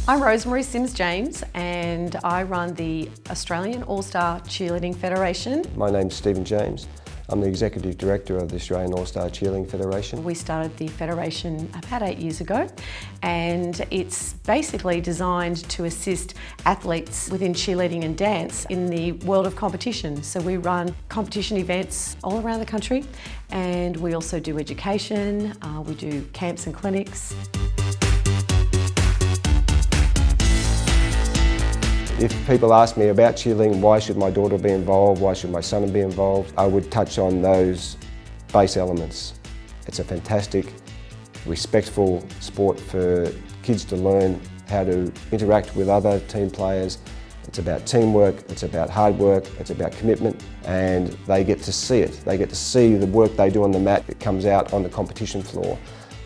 I'm Rosemary Sims-James and I run the Australian All-Star Cheerleading Federation. My name's Stephen James. I'm the Executive Director of the Australian All-Star Cheerleading Federation. We started the federation about 8 years ago, and it's basically designed to assist athletes within cheerleading and dance in the world of competition. So we run competition events all around the country, and we also do education, we do camps and clinics. If people ask me about cheerleading, why should my daughter be involved, why should my son be involved, I would touch on those base elements. It's a fantastic, respectful sport for kids to learn how to interact with other team players. It's about teamwork, it's about hard work, it's about commitment, and they get to see it. They get to see the work they do on the mat that comes out on the competition floor.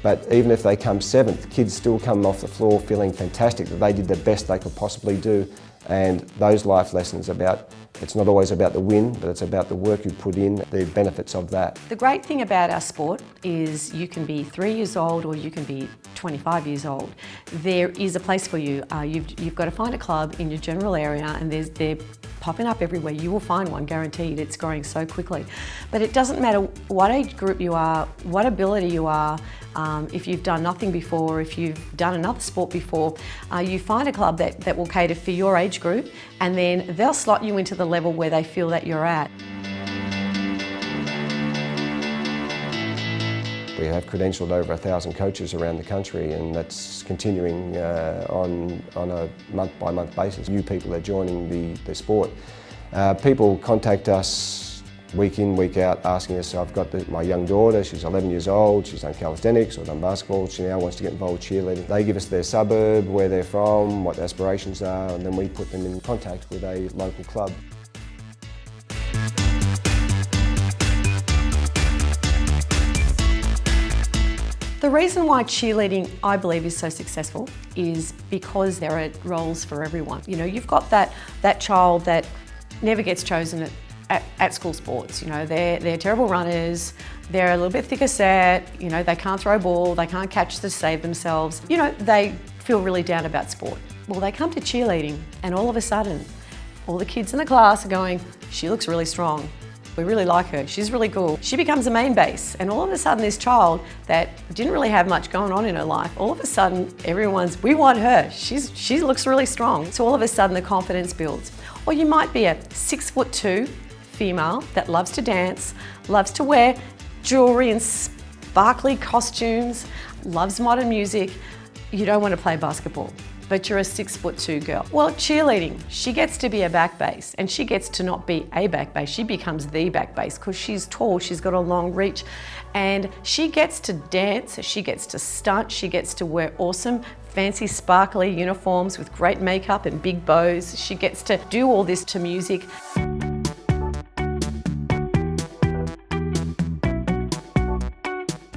But even if they come 7th, kids still come off the floor feeling fantastic that they did the best they could possibly do. And those life lessons about, it's not always about the win, but it's about the work you put in, the benefits of that. The great thing about our sport is you can be 3 years old or you can be 25 years old. There is a place for you. You've got to find a club in your general area, and they're popping up everywhere. You will find one, guaranteed. It's growing so quickly. But it doesn't matter what age group you are, what ability you are, if you've done nothing before, if you've done another sport before, you find a club that will cater for your age group, and then they'll slot you into the level where they feel that you're at. We have credentialed over 1,000 coaches around the country, and that's continuing on a month-by-month basis. New people are joining the sport. People contact us week in, week out, asking us, I've got my young daughter, she's 11 years old, she's done calisthenics or done basketball, she now wants to get involved with cheerleading. They give us their suburb, where they're from, what their aspirations are, and then we put them in contact with a local club. The reason why cheerleading, I believe, is so successful is because there are roles for everyone. You know, you've got that child that never gets chosen at school sports. You know, they're terrible runners, they're a little bit thicker set, you know, they can't throw a ball, they can't catch to save themselves. You know, they feel really down about sport. Well, they come to cheerleading and all of a sudden, all the kids in the class are going, she looks really strong. We really like her, she's really cool. She becomes a main base, and all of a sudden this child that didn't really have much going on in her life, all of a sudden we want her, she looks really strong. So all of a sudden the confidence builds. Or you might be a 6'2" female that loves to dance, loves to wear jewelry and sparkly costumes, loves modern music. You don't want to play basketball, but you're a 6'2" girl. Well, cheerleading, she gets to be a back base, and she gets to not be a back base, she becomes the back base because she's tall, she's got a long reach, and she gets to dance, she gets to stunt, she gets to wear awesome, fancy, sparkly uniforms with great makeup and big bows. She gets to do all this to music.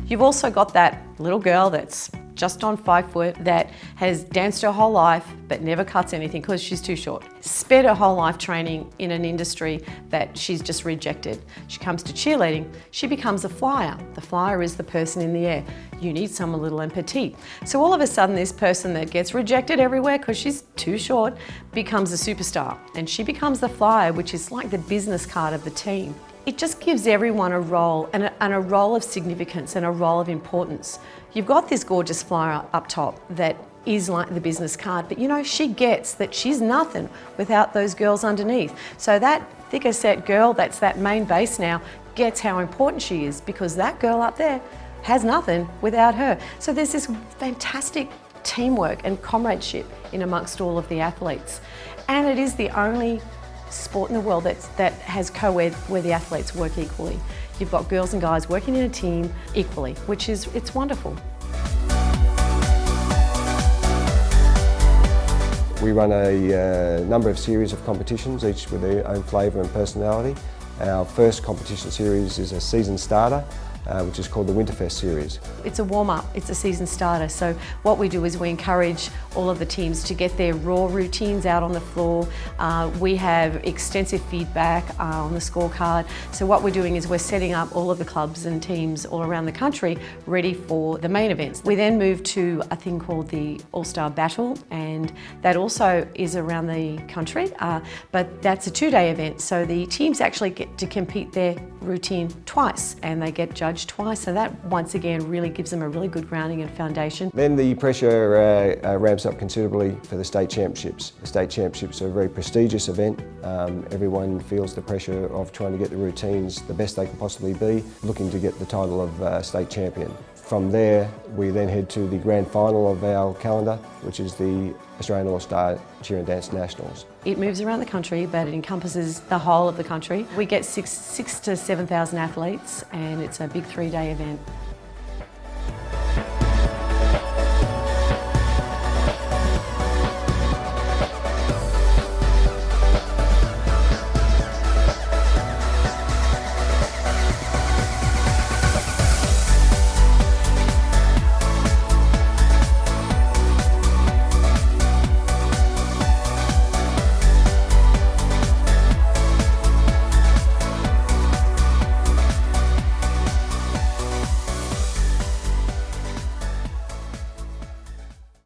You've also got that little girl that's just on 5 foot that has danced her whole life but never cuts anything because she's too short. Spent her whole life training in an industry that she's just rejected. She comes to cheerleading, she becomes a flyer. The flyer is the person in the air. You need someone little and petite. So all of a sudden this person that gets rejected everywhere because she's too short becomes a superstar, and she becomes the flyer, which is like the business card of the team. It just gives everyone a role, and a role of significance and a role of importance. You've got this gorgeous flyer up top that is like the business card, but you know, she gets that she's nothing without those girls underneath. So that thicker set girl that's that main base now gets how important she is, because that girl up there has nothing without her. So there's this fantastic teamwork and comradeship in amongst all of the athletes. And it is the only sport in the world that has co-ed where the athletes work equally. You've got girls and guys working in a team equally, which is, it's wonderful. We run a number of series of competitions, each with their own flavour and personality. Our first competition series is a season starter, which is called the Winterfest series. It's a warm-up, it's a season starter, so what we do is we encourage all of the teams to get their raw routines out on the floor. We have extensive feedback on the scorecard, so what we're doing is we're setting up all of the clubs and teams all around the country ready for the main events. We then move to a thing called the All-Star Battle, and that also is around the country, but that's a 2-day event, so the teams actually get to compete their routine twice and they get judged twice, so that once again really gives them a really good grounding and foundation. Then the pressure ramps up considerably for the state championships. The state championships are a very prestigious event. Everyone feels the pressure of trying to get the routines the best they can possibly be, looking to get the title of state champion. From there, we then head to the grand final of our calendar, which is the Australian All-Star Cheer and Dance Nationals. It moves around the country, but it encompasses the whole of the country. We get 6,000 to 7,000 athletes, and it's a big 3-day event.